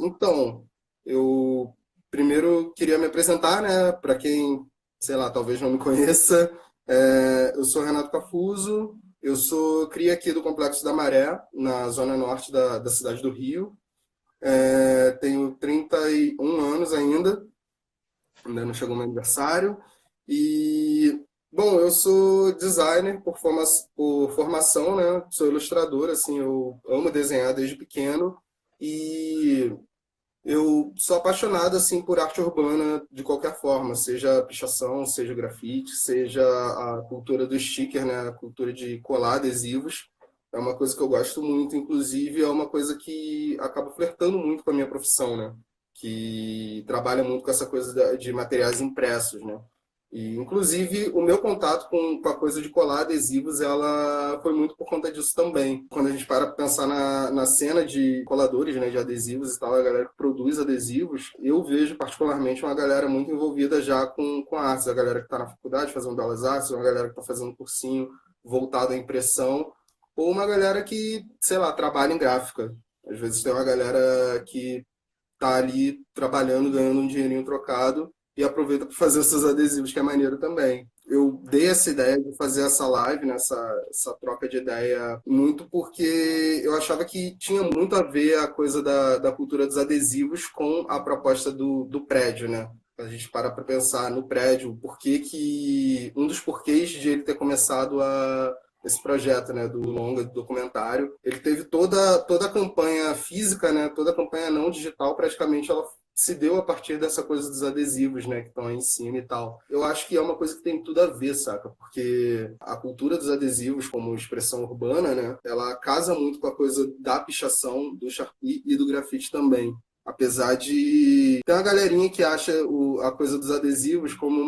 Então, eu primeiro queria me apresentar, né? Para quem, sei lá, talvez não me conheça, eu sou Renato Cafuso, eu sou cria aqui do Complexo da Maré, na zona norte da cidade do Rio. Tenho 31 anos ainda não chegou meu aniversário. E, bom, eu sou designer por formação, né? Sou ilustrador, assim, eu amo desenhar desde pequeno. E eu sou apaixonado assim por arte urbana de qualquer forma, seja pichação, seja grafite, seja a cultura do sticker, né, a cultura de colar adesivos. É uma coisa que eu gosto muito, inclusive é uma coisa que acaba flertando muito com a minha profissão, né, que trabalha muito com essa coisa de materiais impressos, né. E, inclusive, o meu contato com a coisa de colar adesivos, ela foi muito por conta disso também. Quando a gente para pensar na cena de coladores, né, de adesivos e tal, a galera que produz adesivos, eu vejo particularmente uma galera muito envolvida já com artes. A galera que está na faculdade fazendo belas artes, uma galera que está fazendo cursinho voltado à impressão, ou uma galera que, sei lá, trabalha em gráfica. Às vezes tem uma galera que tá ali trabalhando, ganhando um dinheirinho trocado e aproveita para fazer os seus adesivos, que é maneiro também. Eu dei essa ideia de fazer essa live, essa troca de ideia, muito porque eu achava que tinha muito a ver a coisa da cultura dos adesivos com a proposta do prédio, né? A gente para pensar no prédio, por que que um dos porquês de ele ter começado esse projeto, né, do longa, do documentário. Ele teve toda a campanha física, né, toda a campanha não digital, praticamente ela se deu a partir dessa coisa dos adesivos, né, que estão aí em cima e tal. Eu acho que é uma coisa que tem tudo a ver, saca? Porque a cultura dos adesivos como expressão urbana, né, ela casa muito com a coisa da pichação, do Sharpie e do grafite também. Apesar de... Tem uma galerinha que acha a coisa dos adesivos como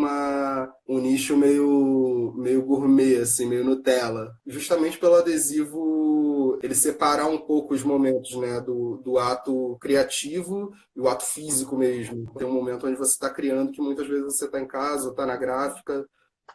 um nicho meio gourmet, assim, meio Nutella. Justamente pelo adesivo, ele separar um pouco os momentos, né, do ato criativo e o ato físico mesmo. Tem um momento onde você está criando que muitas vezes você está em casa, está na gráfica,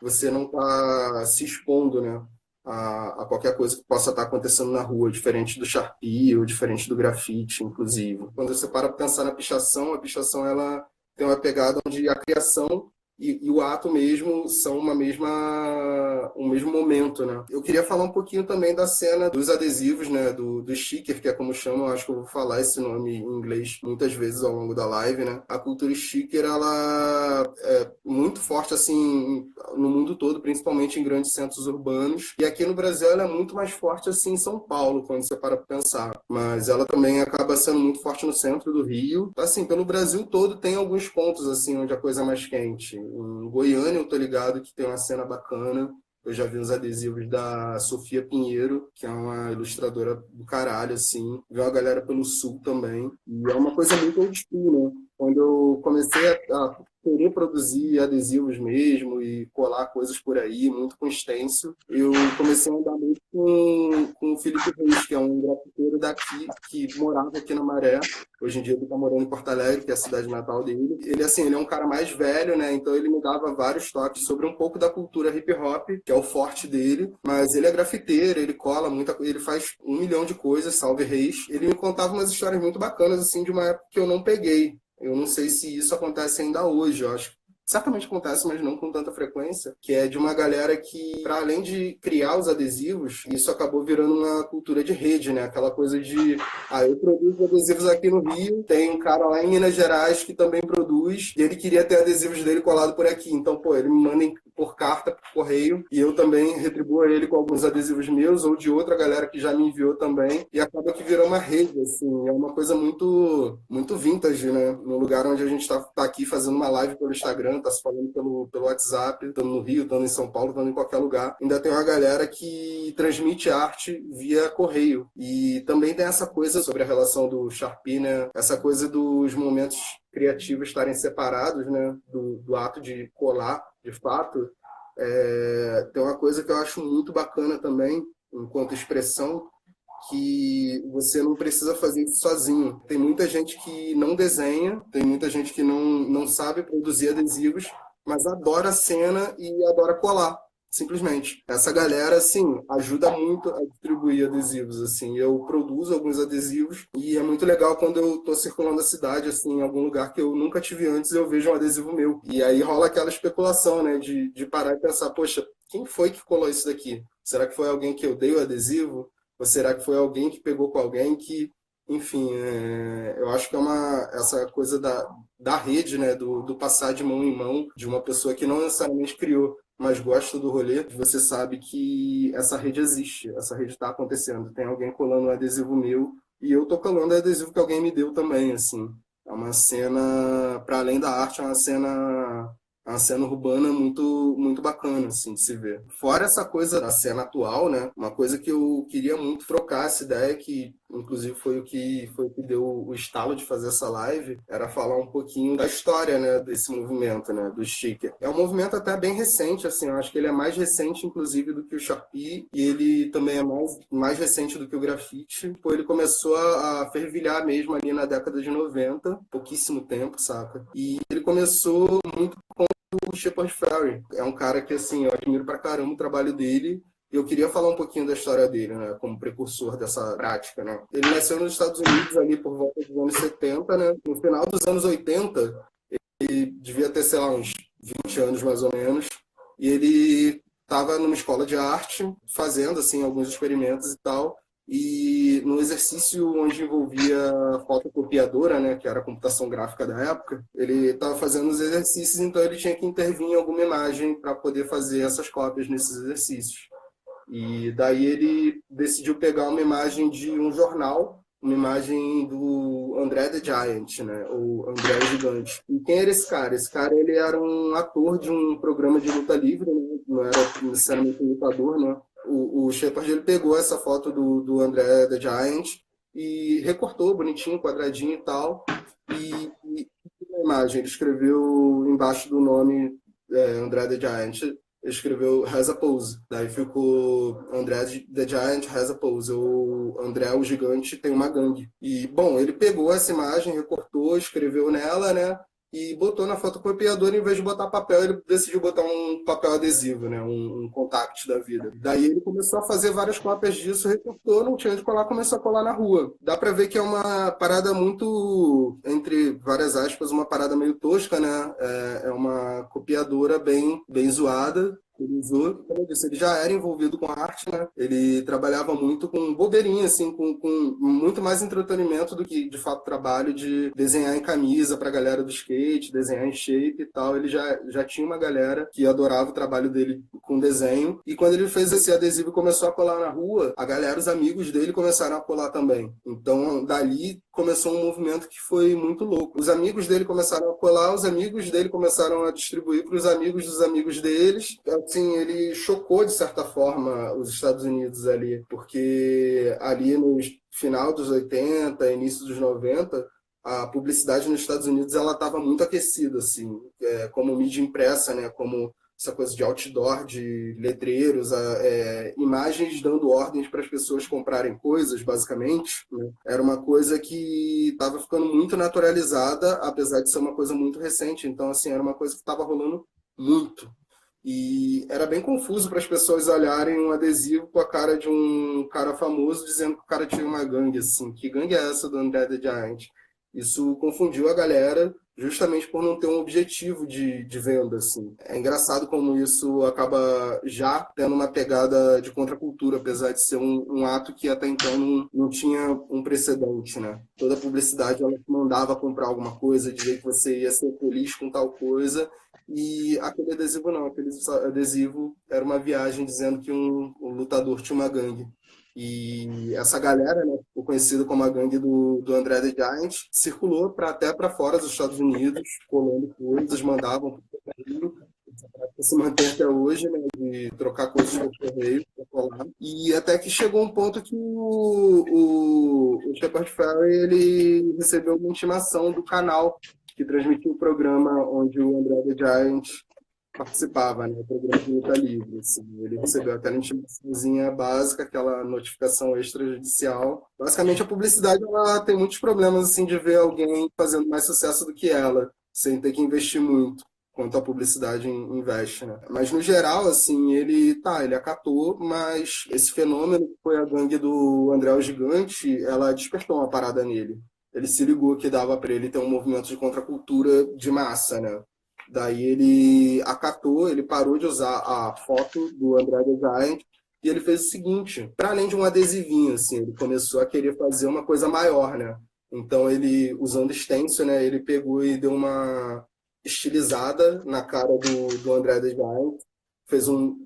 você não está se expondo, né? A qualquer coisa que possa estar acontecendo na rua, diferente do Sharpie ou diferente do grafite, inclusive. Quando você para pensar na pichação, a pichação ela tem uma pegada onde a criação e o ato mesmo são um mesmo momento, né? Eu queria falar um pouquinho também da cena dos adesivos, né? Do sticker, que é como chamam, acho que eu vou falar esse nome em inglês muitas vezes ao longo da live, né? A cultura sticker, ela é muito forte, assim, no mundo todo, principalmente em grandes centros urbanos. E aqui no Brasil ela é muito mais forte, assim, em São Paulo, quando você para pensar. Mas ela também acaba sendo muito forte no centro do Rio. Assim, pelo Brasil todo tem alguns pontos, assim, onde a coisa é mais quente. Em Goiânia, eu tô ligado que tem uma cena bacana. Eu já vi uns adesivos da Sofia Pinheiro, que é uma ilustradora do caralho, assim. Vi uma galera pelo sul também. E é uma coisa muito old school, né? Quando eu comecei a querer produzir adesivos mesmo e colar coisas por aí, muito com stencil, eu comecei a andar muito com o Felipe Reis, que é um grafiteiro daqui, que morava aqui na Maré. Hoje em dia ele está morando em Porto Alegre, que é a cidade natal dele. Ele, assim, ele é um cara mais velho, né? Então ele me dava vários toques sobre um pouco da cultura hip hop, que é o forte dele. Mas ele é grafiteiro, ele cola muita coisa, ele faz 1 milhão de coisas, salve Reis. Ele me contava umas histórias muito bacanas, assim, de uma época que eu não peguei. Eu não sei se isso acontece ainda hoje, eu acho. Certamente acontece, mas não com tanta frequência, que é de uma galera que, para além de criar os adesivos, isso acabou virando uma cultura de rede, né? Aquela coisa de, eu produzo adesivos aqui no Rio, tem um cara lá em Minas Gerais que também produz, e ele queria ter adesivos dele colado por aqui. Então, pô, ele me manda por carta, por correio, e eu também retribuo a ele com alguns adesivos meus, ou de outra galera que já me enviou também, e acaba que virou uma rede, assim, é uma coisa muito vintage, né? No lugar onde a gente tá aqui fazendo uma live pelo Instagram, tá se falando pelo WhatsApp, estando no Rio, estando em São Paulo, estando em qualquer lugar. Ainda tem uma galera que transmite arte via correio. E também tem essa coisa sobre a relação do Sharpie, né? Essa coisa dos momentos criativos estarem separados, né? Do ato de colar, de fato. Tem uma coisa que eu acho muito bacana também, enquanto expressão, que você não precisa fazer isso sozinho. Tem muita gente que não desenha, tem muita gente que não sabe produzir adesivos, mas adora a cena e adora colar. simplesmente. Essa galera, assim, ajuda muito a distribuir adesivos, assim. Eu produzo alguns adesivos e é muito legal quando eu tô circulando a cidade, assim, em algum lugar que eu nunca tive antes, eu vejo um adesivo meu. E aí rola aquela especulação, né, de parar e pensar, poxa, quem foi que colou isso daqui? Será que foi alguém que eu dei o adesivo? Ou será que foi alguém que pegou com alguém que, enfim, eu acho que é essa coisa da rede, né, do passar de mão em mão de uma pessoa que não necessariamente criou, mas gosta do rolê, você sabe que essa rede existe, essa rede está acontecendo. Tem alguém colando um adesivo meu e eu tô colando o adesivo que alguém me deu também, assim. É uma cena, para além da arte, é uma cena urbana muito bacana, assim, de se ver. Fora essa coisa da cena atual, né? Uma coisa que eu queria muito trocar essa ideia, que inclusive foi o que deu o estalo de fazer essa live, era falar um pouquinho da história, né, desse movimento, né, do sticker. É um movimento até bem recente, assim, eu acho que ele é mais recente, inclusive, do que o Sharpie, e ele também é mais recente do que o grafite. Pô, ele começou a fervilhar mesmo ali na década de 90, pouquíssimo tempo, saca? E ele começou muito o Shepard Fairey. É um cara que, assim, eu admiro pra caramba o trabalho dele. Eu queria falar um pouquinho da história dele, né, como precursor dessa prática, né. Ele nasceu nos Estados Unidos ali por volta dos anos 70, né. No final dos anos 80, ele devia ter, sei lá, uns 20 anos mais ou menos, e ele estava numa escola de arte, fazendo, assim, alguns experimentos e tal, e no exercício onde envolvia fotocopiadora, né, que era a computação gráfica da época, ele estava fazendo os exercícios, então ele tinha que intervir em alguma imagem para poder fazer essas cópias nesses exercícios. E daí ele decidiu pegar uma imagem de um jornal, uma imagem do André the Giant, né? Ou André o Gigante. E quem era esse cara? Esse cara, ele era um ator de um programa de luta livre, né? Não era necessariamente um lutador, né? O Shepard, ele pegou essa foto do André the Giant e recortou bonitinho, quadradinho e tal. E na imagem, ele escreveu embaixo do nome André the Giant, escreveu Has a Pose. Daí ficou André the Giant Has a Pose. O André o Gigante tem uma gangue. E, bom, ele pegou essa imagem, recortou, escreveu nela, né? E botou na fotocopiadora, em vez de botar papel, ele decidiu botar um papel adesivo, né? Um contact da vida. Daí ele começou a fazer várias cópias disso, recortou, não tinha onde colar, começou a colar na rua. Dá pra ver que é uma parada muito, entre várias aspas, uma parada meio tosca, né? É uma copiadora bem zoada, ele usou, como eu disse, ele já era envolvido com arte, né? Ele trabalhava muito com bobeirinha, assim, com muito mais entretenimento do que, de fato, trabalho de desenhar em camisa pra galera do skate, desenhar em shape e tal. Ele já tinha uma galera que adorava o trabalho dele com desenho. E quando ele fez esse adesivo e começou a colar na rua, a galera, os amigos dele começaram a colar também. Então, dali começou um movimento que foi muito louco. Os amigos dele começaram a colar, os amigos dele começaram a distribuir para os amigos dos amigos deles. Assim, ele chocou, de certa forma, os Estados Unidos ali, porque ali no final dos 80, início dos 90, a publicidade nos Estados Unidos ela estava muito aquecida, assim, como mídia impressa, né, como essa coisa de outdoor, de letreiros, imagens dando ordens para as pessoas comprarem coisas, basicamente, né? Era uma coisa que estava ficando muito naturalizada, apesar de ser uma coisa muito recente. Então, assim, era uma coisa que estava rolando muito. E era bem confuso para as pessoas olharem um adesivo com a cara de um cara famoso dizendo que o cara tinha uma gangue, assim. Que gangue é essa do André the Giant? Isso confundiu a galera justamente por não ter um objetivo de venda, assim. É engraçado como isso acaba já tendo uma pegada de contracultura, apesar de ser um ato que até então não tinha um precedente, né? Toda publicidade ela te mandava comprar alguma coisa, dizer que você ia ser feliz com tal coisa, e aquele adesivo não, aquele adesivo era uma viagem dizendo que um lutador tinha uma gangue. E essa galera, né, ficou conhecida como a gangue do André the Giant, circulou até para fora dos Estados Unidos, colando coisas, mandavam para o correio, se mantém até hoje, né, de trocar coisas pelo correio, pra colar. E até que chegou um ponto que o Shepard Fairey ele recebeu uma intimação do canal que transmitiu o programa onde o André the Giant participava, né, do programa de luta livre. Assim. Ele recebeu aquela intimaçãozinha básica, aquela notificação extrajudicial. Basicamente, a publicidade ela tem muitos problemas assim de ver alguém fazendo mais sucesso do que ela, sem ter que investir muito. quanto a publicidade investe, né? Mas no geral, assim, ele acatou, mas esse fenômeno que foi a gangue do André o Gigante, ela despertou uma parada nele. Ele se ligou que dava para ele ter um movimento de contracultura de massa, né? Daí ele acatou, ele parou de usar a foto do André the Giant e ele fez o seguinte, para além de um adesivinho, assim, ele começou a querer fazer uma coisa maior, né? Então ele, usando stencil, né, ele pegou e deu uma estilizada na cara do André the Giant,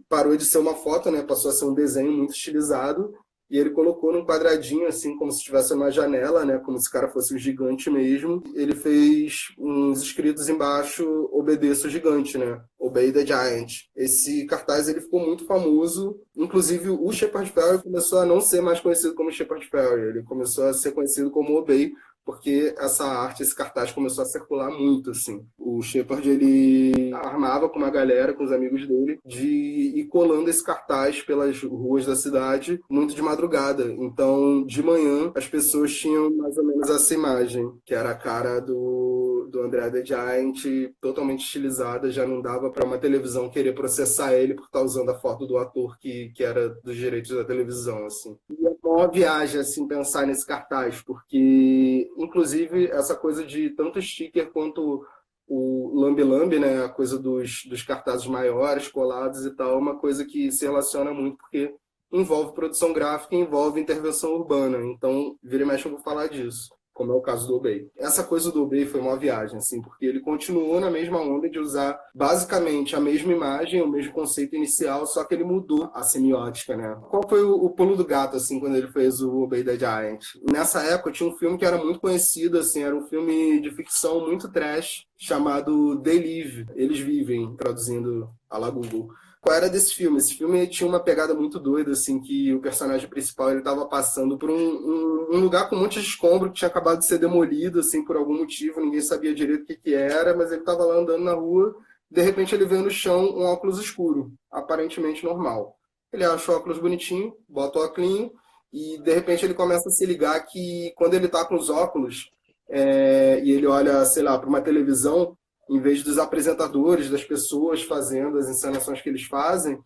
parou de ser uma foto, né, passou a ser um desenho muito estilizado, e ele colocou num quadradinho, assim, como se tivesse uma janela, né, como se o cara fosse um gigante mesmo. Ele fez uns escritos embaixo, obedeça o gigante, né, Obey the Giant. Esse cartaz, ele ficou muito famoso, inclusive o Shepard Fairey começou a não ser mais conhecido como Shepard Fairey, ele começou a ser conhecido como Obey, porque essa arte, esse cartaz começou a circular muito, assim. O Shepard, ele armava com uma galera, com os amigos dele, de ir colando esse cartaz pelas ruas da cidade, muito de madrugada. Então, de manhã, as pessoas tinham mais ou menos essa imagem, que era a cara do André the Giant, totalmente estilizada, já não dava para uma televisão querer processar ele por estar usando a foto do ator que era dos direitos da televisão, assim. E é uma viagem, assim, pensar nesse cartaz, porque, inclusive, essa coisa de tanto sticker quanto o lambe-lambe, né, a coisa dos cartazes maiores, colados e tal, é uma coisa que se relaciona muito, porque envolve produção gráfica e envolve intervenção urbana. Então, vira e mexe eu vou falar disso, como é o caso do Obey. Essa coisa do Obey foi uma viagem, assim, porque ele continuou na mesma onda de usar basicamente a mesma imagem, o mesmo conceito inicial, só que ele mudou a semiótica, né? Qual foi o pulo do gato, assim, quando ele fez o Obey the Giant? Nessa época tinha um filme que era muito conhecido, assim, era um filme de ficção muito trash, chamado They Live, Eles Vivem, traduzindo a la Google. Qual era desse filme? Esse filme tinha uma pegada muito doida, assim, que o personagem principal ele estava passando por um lugar com um monte de escombro que tinha acabado de ser demolido, assim, por algum motivo, ninguém sabia direito o que era, mas ele estava lá andando na rua, de repente ele vê no chão um óculos escuro, aparentemente normal. Ele acha o óculos bonitinho, bota o óculos e de repente ele começa a se ligar que quando ele está com os óculos e ele olha, sei lá, para uma televisão, em vez dos apresentadores, das pessoas fazendo as encenações que eles fazem,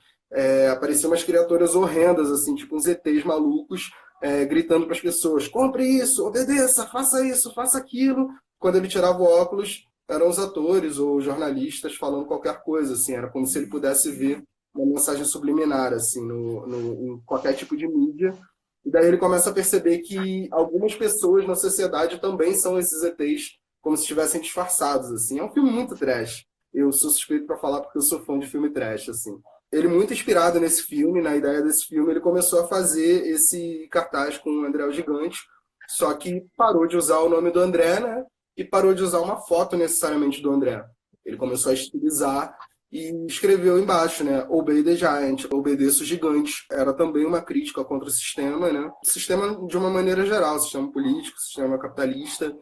apareciam umas criaturas horrendas, assim, tipo uns ETs malucos, gritando para as pessoas: compre isso, obedeça, faça aquilo. Quando ele tirava o óculos, eram os atores ou jornalistas falando qualquer coisa, assim, era como se ele pudesse ver uma mensagem subliminar, assim, em qualquer tipo de mídia. E daí ele começa a perceber que algumas pessoas na sociedade também são esses ETs, como se estivessem disfarçados, assim. É um filme muito trash. Eu sou suspeito para falar porque eu sou fã de filme trash, assim. Ele, muito inspirado nesse filme, na ideia desse filme, ele começou a fazer esse cartaz com o André o Gigante, só que parou de usar o nome do André, né? E parou de usar uma foto necessariamente do André. Ele começou a estilizar e escreveu embaixo, né? Obey the Giant, obedeça o gigante. Era também uma crítica contra o sistema, né? O sistema de uma maneira geral, o sistema político, o sistema capitalista.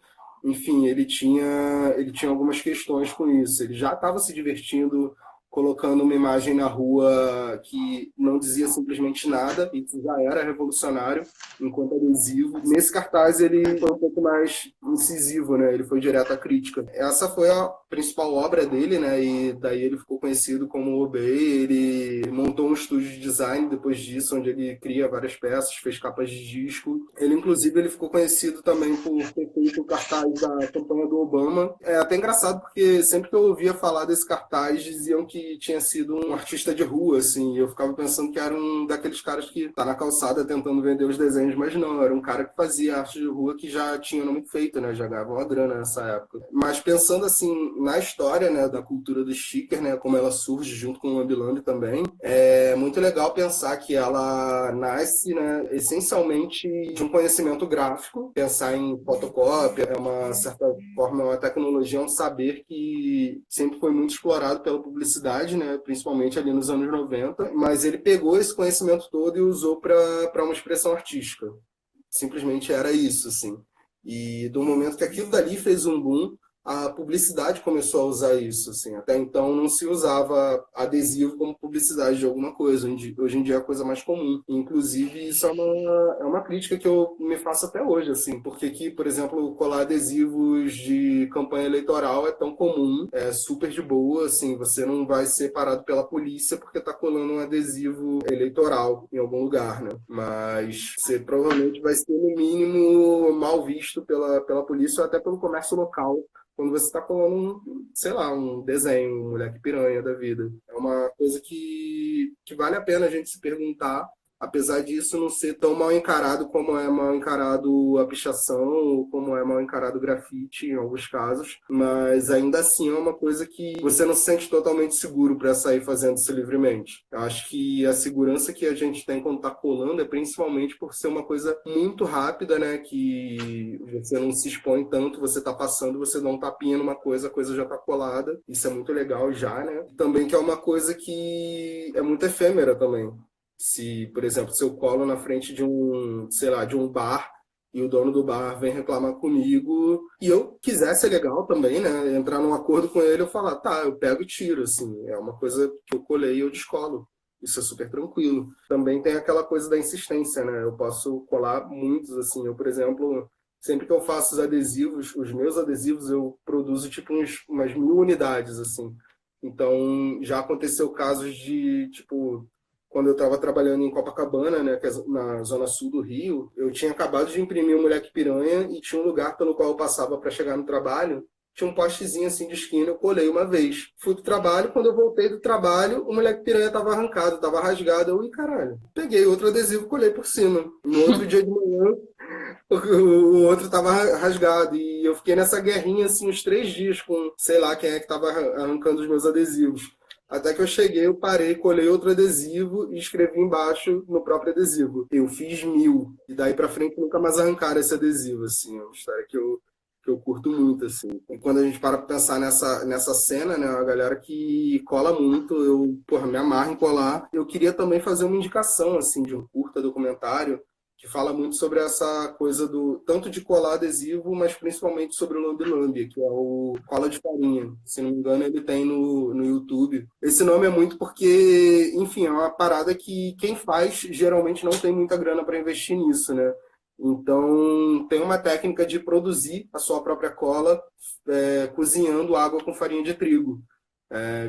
Enfim, ele tinha algumas questões com isso. Ele já estava se divertindo colocando uma imagem na rua que não dizia simplesmente nada, e isso já era revolucionário enquanto adesivo. Nesse cartaz ele foi um pouco mais incisivo, né? Ele foi direto à crítica. Essa foi a principal obra dele, né? E daí ele ficou conhecido como Obey. Ele montou um estúdio de design depois disso, onde ele cria várias peças, fez capas de disco. Ele ficou conhecido também por ter feito o cartaz da campanha do Obama. É até engraçado porque sempre que eu ouvia falar desse cartaz, diziam que tinha sido um artista de rua, assim, e eu ficava pensando que era um daqueles caras que tá na calçada tentando vender os desenhos, mas não, era um cara que fazia arte de rua que já tinha nome feito, né, já ganhava uma grana nessa época. Mas pensando, assim, na história, né, da cultura do sticker, né, como ela surge junto com o Lambi também, é muito legal pensar que ela nasce, né, essencialmente de um conhecimento gráfico, pensar em fotocópia, é uma certa forma, uma tecnologia, um saber que sempre foi muito explorado pela publicidade, né, principalmente ali nos anos 90, mas ele pegou esse conhecimento todo e usou para uma expressão artística. Simplesmente era isso, assim. E do momento que aquilo dali fez um boom, a publicidade começou a usar isso, assim. Até então não se usava adesivo como publicidade de alguma coisa. Hoje em dia é a coisa mais comum. Inclusive, isso é uma crítica que eu me faço até hoje, assim. Porque que, por exemplo, colar adesivos de campanha eleitoral é tão comum, é super de boa, assim. Você não vai ser parado pela polícia porque tá colando um adesivo eleitoral em algum lugar, né? Mas você provavelmente vai ser, no mínimo, mal visto pela polícia ou até pelo comércio local quando você está colando sei lá, um desenho, um moleque piranha da vida. É uma coisa que vale a pena a gente se perguntar, apesar disso não ser tão mal encarado como é mal encarado a pichação, ou como é mal encarado o grafite em alguns casos, mas ainda assim é uma coisa que você não se sente totalmente seguro para sair fazendo isso livremente. Eu acho que a segurança que a gente tem quando está colando é principalmente por ser uma coisa muito rápida, né, que você não se expõe tanto, você está passando, você dá um tapinha numa coisa, a coisa já está colada, isso é muito legal já, né? Também que é uma coisa que é muito efêmera também. Se, por exemplo, se eu colo na frente de sei lá, de um bar e o dono do bar vem reclamar comigo e eu quiser ser legal também, né? Entrar num acordo com ele, eu falar, tá, eu pego e tiro, assim. É uma coisa que eu colei e eu descolo. Isso é super tranquilo. Também tem aquela coisa da insistência, né? Eu posso colar muitos, assim. Eu, por exemplo, sempre que eu faço os adesivos, os meus adesivos, eu produzo tipo umas 1.000 unidades, assim. Então, já aconteceu casos de, tipo, quando eu estava trabalhando em Copacabana, né, que é na zona sul do Rio, eu tinha acabado de imprimir o Moleque Piranha e tinha um lugar pelo qual eu passava para chegar no trabalho. Tinha um postezinho assim de esquina, eu colei uma vez. Fui pro trabalho, quando eu voltei do trabalho, o Moleque Piranha estava arrancado, estava rasgado. Eu, caralho. Peguei outro adesivo e colei por cima. No outro dia de manhã, o outro estava rasgado. E eu fiquei nessa guerrinha assim uns 3 dias com, sei lá, quem é que estava arrancando os meus adesivos. Até que eu cheguei, eu parei, colei outro adesivo e escrevi embaixo no próprio adesivo. Eu fiz 1.000. E daí pra frente nunca mais arrancaram esse adesivo, assim. É uma história que eu curto muito, assim. E quando a gente para pra pensar nessa cena, né, a galera que cola muito, eu, porra, me amarro em colar. Eu queria também fazer uma indicação, assim, de um curta documentário que fala muito sobre essa coisa do tanto de colar adesivo, mas principalmente sobre o lambe-lambe, que é o cola de farinha. Se não me engano, ele tem no YouTube. Esse nome é muito porque, enfim, é uma parada que quem faz geralmente não tem muita grana para investir nisso, né? Então, tem uma técnica de produzir a sua própria cola cozinhando água com farinha de trigo.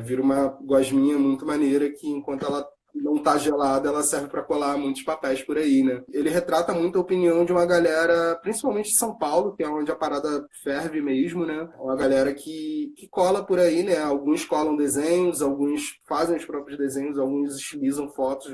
Vira uma gosminha muito maneira que, enquanto ela não tá gelada, ela serve para colar muitos papéis por aí, né? Ele retrata muito a opinião de uma galera, principalmente de São Paulo, que é onde a parada ferve mesmo, né? Uma galera que cola por aí, né? Alguns colam desenhos, alguns fazem os próprios desenhos, alguns estilizam fotos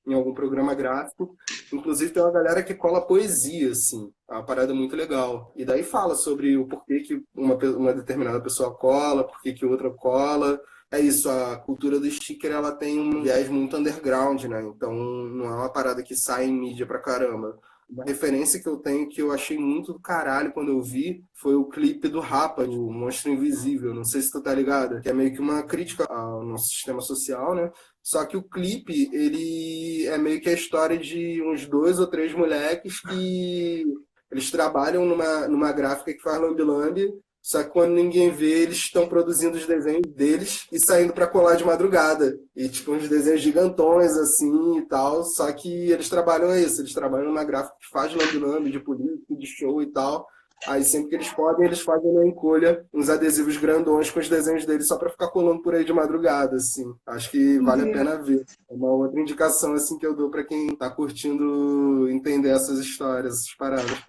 em algum programa gráfico. Inclusive tem uma galera que cola poesia, assim. É uma parada muito legal. E daí fala sobre o porquê que uma determinada pessoa cola, porquê que outra cola. É isso, a cultura do sticker ela tem um viés muito underground, né? Então não é uma parada que sai em mídia pra caramba. Uma referência que eu tenho que eu achei muito do caralho quando eu vi foi o clipe do Rapa, do Monstro Invisível. Não sei se tu tá ligado, que é meio que uma crítica ao nosso sistema social, né? Só que o clipe, ele é meio que a história de uns 2 ou 3 moleques que eles trabalham numa gráfica que faz lambe-lambe. Só que quando ninguém vê, eles estão produzindo os desenhos deles e saindo para colar de madrugada. E tipo, uns desenhos gigantões assim e tal. Só que eles trabalham isso, eles trabalham numa gráfica que faz lambe-lambe de político, de show e tal. Aí sempre que eles podem, eles fazem na encolha uns adesivos grandões com os desenhos deles só para ficar colando por aí de madrugada, assim. Acho que vale a pena ver. É uma outra indicação assim que eu dou para quem tá curtindo entender essas histórias, essas paradas.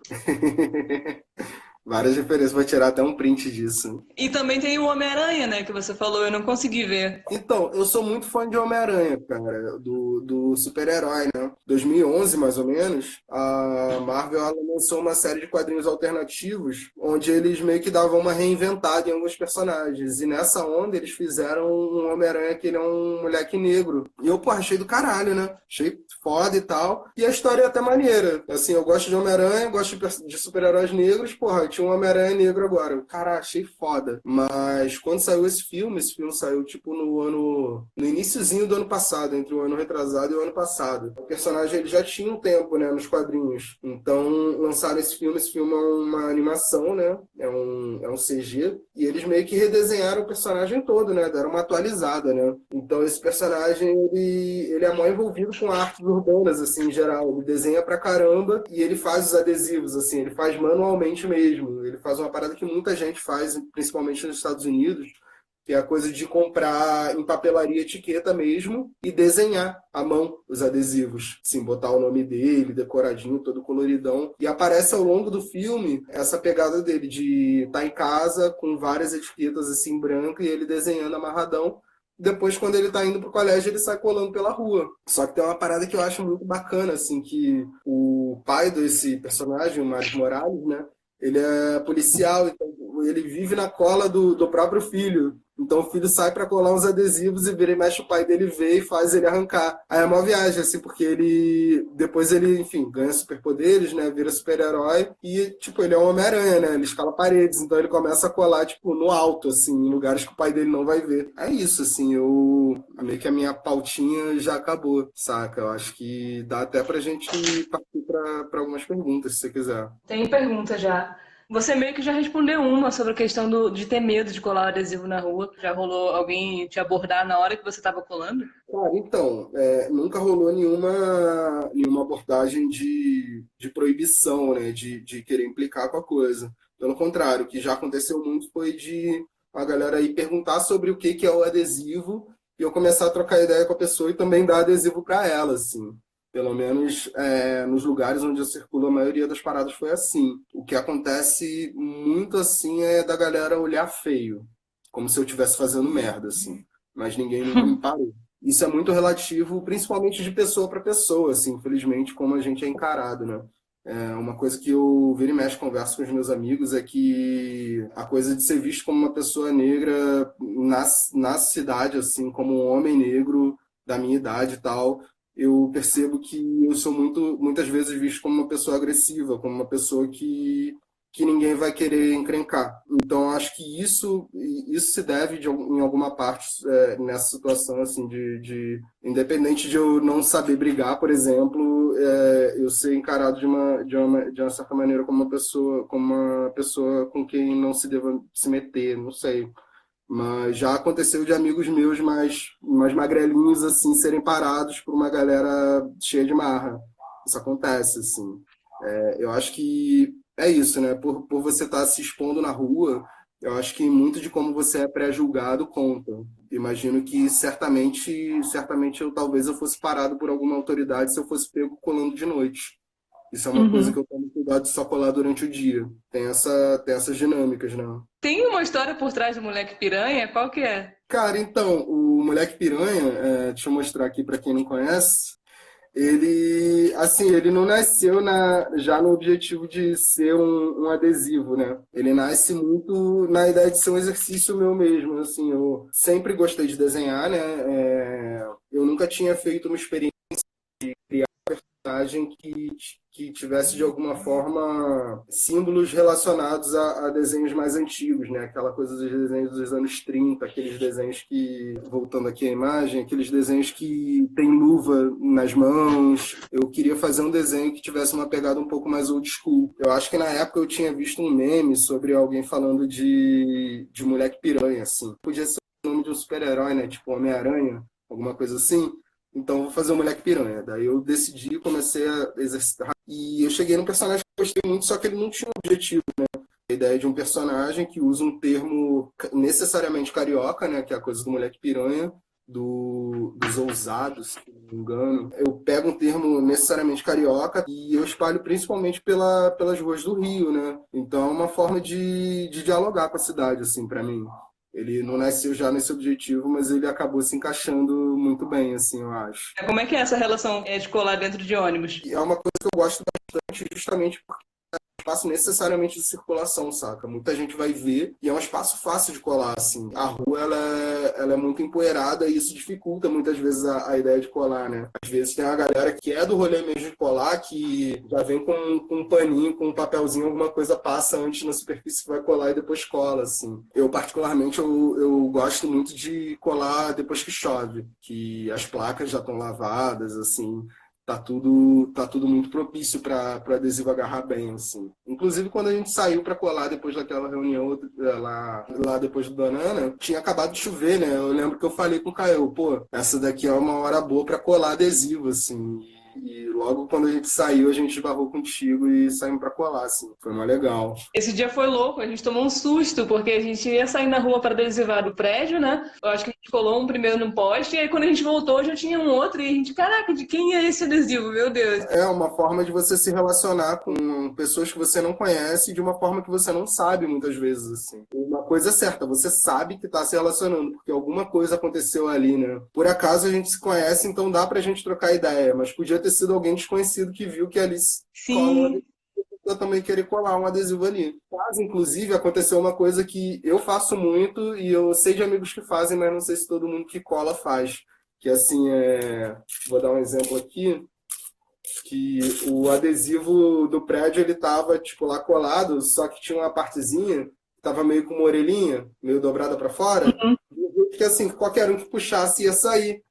Várias referências, vou tirar até um print disso. E também tem o Homem-Aranha, né, que você falou, eu não consegui ver. Então, eu sou muito fã de Homem-Aranha, cara, do super-herói, né? 2011, mais ou menos, a Marvel ela lançou uma série de quadrinhos alternativos, onde eles meio que davam uma reinventada em alguns personagens. E nessa onda, eles fizeram um Homem-Aranha que ele é um moleque negro. E eu, pô, achei do caralho, né? Achei foda e tal. E a história é até maneira. Assim, eu gosto de Homem-Aranha, gosto de super-heróis negros, porra, tinha um Homem-Aranha negro agora. Cara, achei foda. Mas quando saiu esse filme saiu tipo no iniciozinho do ano passado, entre o ano retrasado e o ano passado. O personagem ele já tinha um tempo, né, nos quadrinhos. Então lançaram esse filme é uma animação, né? É um CG, e eles meio que redesenharam o personagem todo, né? Deram uma atualizada, né? Então esse personagem, ele é mó envolvido com artes urbanas, assim, em geral. Ele desenha pra caramba e ele faz os adesivos, assim, ele faz manualmente mesmo. Ele faz uma parada que muita gente faz, principalmente nos Estados Unidos, que é a coisa de comprar em papelaria etiqueta mesmo e desenhar à mão os adesivos. Assim, botar o nome dele, decoradinho, todo coloridão. E aparece ao longo do filme essa pegada dele de estar em casa com várias etiquetas assim brancas e ele desenhando amarradão. Depois, quando ele tá indo pro colégio, ele sai colando pela rua. Só que tem uma parada que eu acho muito bacana, assim, que o pai desse personagem, o Miles Morales, né? Ele é policial, então ele vive na cola do próprio filho. Então o filho sai pra colar uns adesivos e vira e mexe, o pai dele vê e faz ele arrancar. Aí é uma viagem, assim, porque depois ele, enfim, ganha superpoderes, né? Vira super-herói e, tipo, ele é um Homem-Aranha, né? Ele escala paredes, então ele começa a colar, tipo, no alto, assim, em lugares que o pai dele não vai ver. É isso, assim, meio que a minha pautinha já acabou, saca? Eu acho que dá até pra gente partir pra algumas perguntas, se você quiser. Tem pergunta já. Você meio que já respondeu uma sobre a questão de ter medo de colar adesivo na rua. Já rolou alguém te abordar na hora que você estava colando? Cara, então, nunca rolou nenhuma abordagem de proibição, né, de querer implicar com a coisa. Pelo contrário, o que já aconteceu muito foi de a galera aí perguntar sobre o que que é o adesivo e eu começar a trocar ideia com a pessoa e também dar adesivo para ela, assim. Pelo menos nos lugares onde eu circulo, a maioria das paradas foi assim. O que acontece muito assim é da galera olhar feio, como se eu estivesse fazendo merda, assim. Mas ninguém nunca me parou. Isso é muito relativo, principalmente de pessoa para pessoa, assim, infelizmente, como a gente é encarado, né? Uma coisa que eu vira e mexe converso com os meus amigos é que a coisa de ser visto como uma pessoa negra na cidade, assim, como um homem negro da minha idade e tal, eu percebo que eu sou muitas vezes visto como uma pessoa agressiva, como uma pessoa que ninguém vai querer encrencar. Então, acho que isso se deve, em alguma parte, nessa situação, assim, independente de eu não saber brigar, por exemplo, eu ser encarado de uma certa maneira como uma pessoa com quem não se deva se meter, não sei. Mas já aconteceu de amigos meus mais magrelinhos, assim, serem parados por uma galera cheia de marra. Isso acontece, assim. Eu acho que é isso, né? Por você estar se expondo na rua, eu acho que muito de como você é pré-julgado conta. Imagino que certamente talvez eu fosse parado por alguma autoridade se eu fosse pego colando de noite. Isso é uma coisa que Uhum. eu tomo cuidado de só colar durante o dia. Tem essas dinâmicas, né? Tem uma história por trás do moleque piranha? Qual que é? Cara, então, o Moleque Piranha, deixa eu mostrar aqui para quem não conhece. Ele, assim, ele não nasceu já no objetivo de ser um adesivo, né? Ele nasce muito na ideia de ser um exercício meu mesmo, assim, eu sempre gostei de desenhar, né? Eu nunca tinha feito uma experiência personagem que tivesse de alguma forma símbolos relacionados a desenhos mais antigos, né? Aquela coisa dos desenhos dos anos 30, aqueles desenhos que, voltando aqui à imagem, aqueles desenhos que tem luva nas mãos. Eu queria fazer um desenho que tivesse uma pegada um pouco mais old school. Eu acho que na época eu tinha visto um meme sobre alguém falando de moleque piranha, assim. Podia ser o nome de um super-herói, né? Tipo Homem-Aranha, alguma coisa assim. Então, vou fazer o Moleque Piranha. Daí eu decidi, comecei a exercitar. E eu cheguei num personagem que eu gostei muito, só que ele não tinha um objetivo, né? A ideia de um personagem que usa um termo necessariamente carioca, né? Que é a coisa do Moleque Piranha, dos ousados, se não me engano. Eu pego um termo necessariamente carioca e eu espalho principalmente pelas ruas do Rio, né? Então, é uma forma de dialogar com a cidade, assim, para mim. Ele não nasceu já nesse objetivo, mas ele acabou se encaixando muito bem, assim, eu acho. Como é que é essa relação de colar dentro de ônibus? E é uma coisa que eu gosto bastante, justamente porque espaço necessariamente de circulação, saca? Muita gente vai ver e é um espaço fácil de colar, assim. A rua, ela é muito empoeirada e isso dificulta muitas vezes a ideia de colar, né? Às vezes tem uma galera que é do rolê mesmo de colar, que já vem com um paninho, com um papelzinho, alguma coisa passa antes na superfície que vai colar e depois cola, assim. Eu, particularmente, eu gosto muito de colar depois que chove, que as placas já estão lavadas, assim, tá tudo muito propício para o adesivo agarrar bem, assim. Inclusive, quando a gente saiu para colar depois daquela reunião lá depois do Banana, tinha acabado de chover, né? Eu lembro que eu falei com o Caio, pô, essa daqui é uma hora boa para colar adesivo, assim. E logo quando a gente saiu, a gente esbarrou contigo e saímos para colar, assim. Foi mais legal. Esse dia foi louco, a gente tomou um susto, porque a gente ia sair na rua para adesivar do prédio, né? Eu acho que a gente colou um primeiro num poste, e aí quando a gente voltou já tinha um outro, e a gente, caraca, de quem é esse adesivo? Meu Deus. É uma forma de você se relacionar com pessoas que você não conhece de uma forma que você não sabe muitas vezes, assim. Uma coisa é certa, você sabe que está se relacionando, porque alguma coisa aconteceu ali, né? Por acaso a gente se conhece, então dá pra gente trocar ideia, mas podia ter sido alguém desconhecido que viu que ali cola Sim. eu também querer colar um adesivo ali. Mas, inclusive, aconteceu uma coisa que eu faço muito e eu sei de amigos que fazem, mas não sei se todo mundo que cola faz. Que assim, vou dar um exemplo aqui, que o adesivo do prédio ele tava tipo lá colado, só que tinha uma partezinha que tava meio com uma orelhinha, meio dobrada para fora, Uhum. que assim, qualquer um que puxasse ia sair.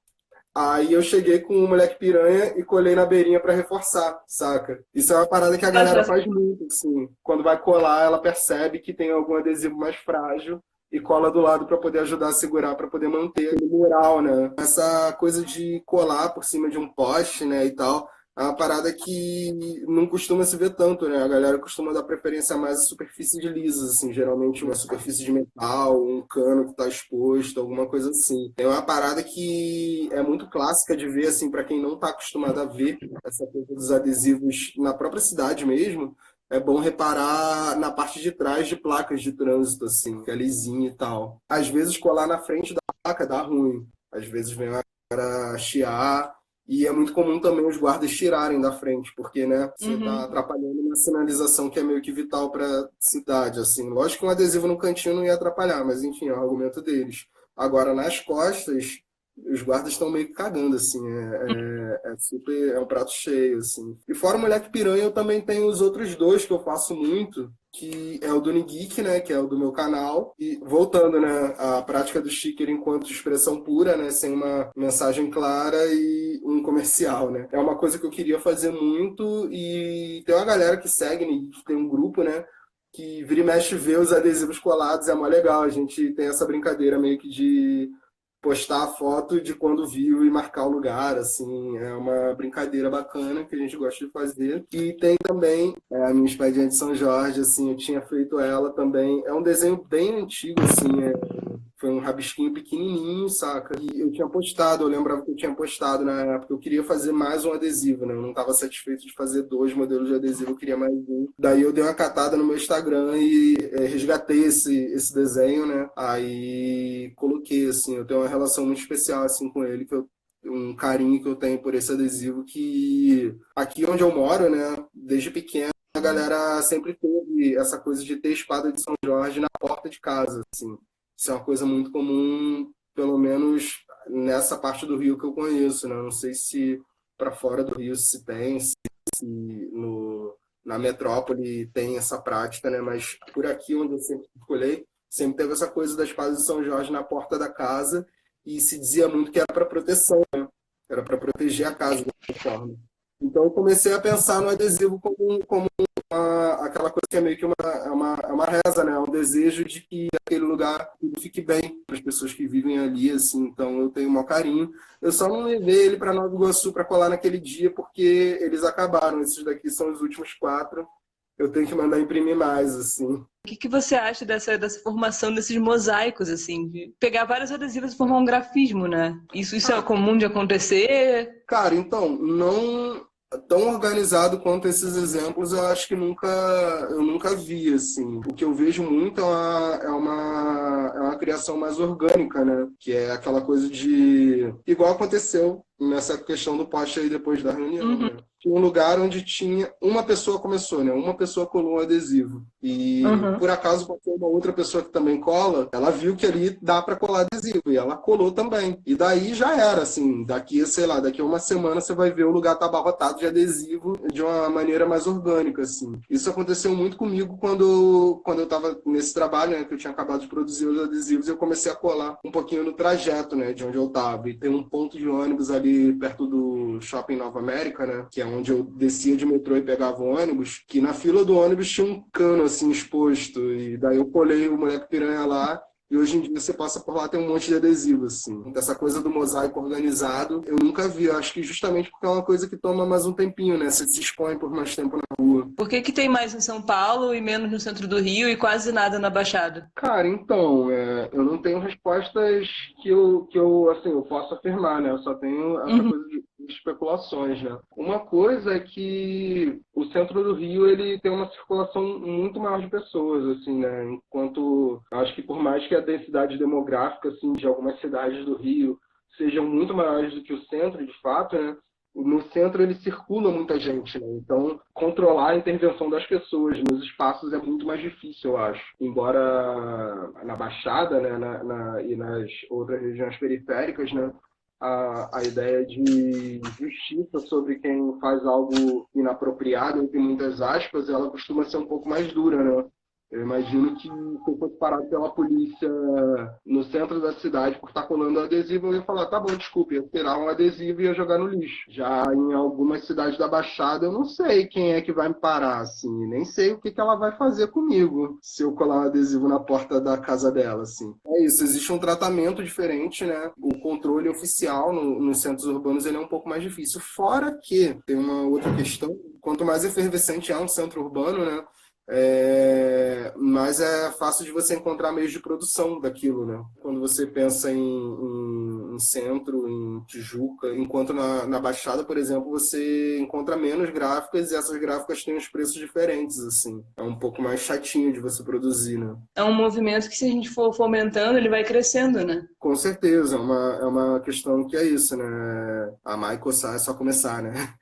Aí eu cheguei com um moleque piranha e colei na beirinha pra reforçar, saca? Isso é uma parada que a galera faz muito, assim. Quando vai colar, ela percebe que tem algum adesivo mais frágil e cola do lado pra poder ajudar a segurar, pra poder manter aquele mural, né? Essa coisa de colar por cima de um poste, né, e tal, é uma parada que não costuma se ver tanto, né? A galera costuma dar preferência mais a superfícies lisas, assim, geralmente uma superfície de metal, um cano que está exposto, alguma coisa assim. É uma parada que é muito clássica de ver, assim, para quem não está acostumado a ver essa coisa dos adesivos na própria cidade mesmo. É bom reparar na parte de trás de placas de trânsito, assim, que é lisinha e tal. Às vezes colar na frente da placa dá ruim. Às vezes vem a cara chiar. E é muito comum também os guardas tirarem da frente, porque, né, você está Uhum. atrapalhando uma sinalização que é meio que vital para a cidade, assim. Lógico que um adesivo no cantinho não ia atrapalhar, mas enfim, é o argumento deles. Agora, nas costas, os guardas estão meio que cagando, assim. É super, é um prato cheio, assim. E fora o Moleque Piranha, eu também tenho os outros dois que eu faço muito, que é o do Geek, né, que é o do meu canal, e voltando, né, à prática do sticker enquanto expressão pura, né, sem uma mensagem clara e um comercial, né. É uma coisa que eu queria fazer muito e tem uma galera que segue, né, tem um grupo, né, que vira e mexe vê os adesivos colados, é mó legal, a gente tem essa brincadeira meio que de postar a foto de quando viu e marcar o lugar, assim, é uma brincadeira bacana que a gente gosta de fazer. E tem também a minha espadinha de São Jorge, assim, eu tinha feito ela também. É um desenho bem antigo, assim, foi um rabisquinho pequenininho, saca? E eu tinha postado, eu lembrava que eu tinha postado na época, eu queria fazer mais um adesivo, né? Eu não estava satisfeito de fazer 2 modelos de adesivo, eu queria mais um. Daí eu dei uma catada no meu Instagram e resgatei esse desenho, né? Aí coloquei, assim, eu tenho uma relação muito especial, assim, com ele, um carinho que eu tenho por esse adesivo que aqui onde eu moro, né, desde pequeno, a galera sempre teve essa coisa de ter espada de São Jorge na porta de casa, assim. Isso é uma coisa muito comum, pelo menos nessa parte do Rio que eu conheço, né? Não sei se para fora do Rio se tem, se na metrópole tem essa prática, né? Mas por aqui onde eu sempre circulei, sempre teve essa coisa da espada de São Jorge na porta da casa e se dizia muito que era para proteção, né? Era para proteger a casa de alguma forma. Então eu comecei a pensar no adesivo como aquela coisa que é meio que uma reza, né? Um desejo de que aquele lugar tudo fique bem para as pessoas que vivem ali, assim. Então eu tenho um maior carinho. Eu só não levei ele para Nova Iguaçu para colar naquele dia porque eles acabaram. Esses daqui são os últimos 4. Eu tenho que mandar imprimir mais, assim. O que você acha dessa formação desses mosaicos, assim, de pegar vários adesivos e formar um grafismo, né? Isso é comum de acontecer? Cara, então, não tão organizado quanto esses exemplos, eu acho que eu nunca vi, assim. O que eu vejo muito é uma criação mais orgânica, né? Que é aquela coisa de... Igual aconteceu nessa questão do poste aí depois da reunião, Uhum, né? Tinha um lugar onde tinha uma pessoa começou, né? Uma pessoa colou um adesivo. E uhum. por acaso passou uma outra pessoa que também cola, ela viu que ali dá para colar adesivo e ela colou também. E daí já era, assim, daqui, sei lá, daqui a uma semana você vai ver o lugar tá abarrotado de adesivo de uma maneira mais orgânica, assim. Isso aconteceu muito comigo quando eu tava nesse trabalho, né, que eu tinha acabado de produzir os adesivos, e eu comecei a colar um pouquinho no trajeto, né, de onde eu tava. E tem um ponto de ônibus ali perto do Shopping Nova América, né, que é onde eu descia de metrô e pegava o ônibus, que na fila do ônibus tinha um cano, assim, exposto. E daí eu colei o moleque piranha lá. E hoje em dia você passa por lá, tem um monte de adesivo, assim. Essa coisa do mosaico organizado, eu nunca vi. Eu acho que justamente porque é uma coisa que toma mais um tempinho, né? Você se expõe por mais tempo na rua. Por que que tem mais em São Paulo e menos no centro do Rio e quase nada na Baixada? Cara, então, eu não tenho respostas assim, eu posso afirmar, né? Eu só tenho essa Uhum. coisa de especulações, né? Uma coisa é que o centro do Rio, ele tem uma circulação muito maior de pessoas, assim, né? Enquanto, acho que por mais que a densidade demográfica, assim, de algumas cidades do Rio sejam muito maiores do que o centro, de fato, né? No centro ele circula muita gente, né? Então controlar a intervenção das pessoas nos espaços é muito mais difícil, eu acho. Embora na Baixada, né, e nas outras regiões periféricas, né, a ideia de justiça sobre quem faz algo inapropriado, entre muitas aspas, ela costuma ser um pouco mais dura, né? Eu imagino que se eu fosse parado pela polícia no centro da cidade por estar colando adesivo, eu ia falar, tá bom, desculpe, ia tirar um adesivo e ia jogar no lixo. Já em algumas cidades da Baixada, eu não sei quem é que vai me parar, assim, nem sei o que que ela vai fazer comigo se eu colar um adesivo na porta da casa dela, assim. É isso, existe um tratamento diferente, né? O controle oficial nos centros urbanos ele é um pouco mais difícil. Fora que tem uma outra questão, quanto mais efervescente é um centro urbano, né? Mas é fácil de você encontrar meios de produção daquilo, né? Quando você pensa em centro, em Tijuca, enquanto na Baixada, por exemplo, você encontra menos gráficas e essas gráficas têm uns preços diferentes, assim. É um pouco mais chatinho de você produzir, né? É um movimento que, se a gente for fomentando, ele vai crescendo, né? Com certeza, é uma questão que é isso, né? Amar e coçar é só começar, né?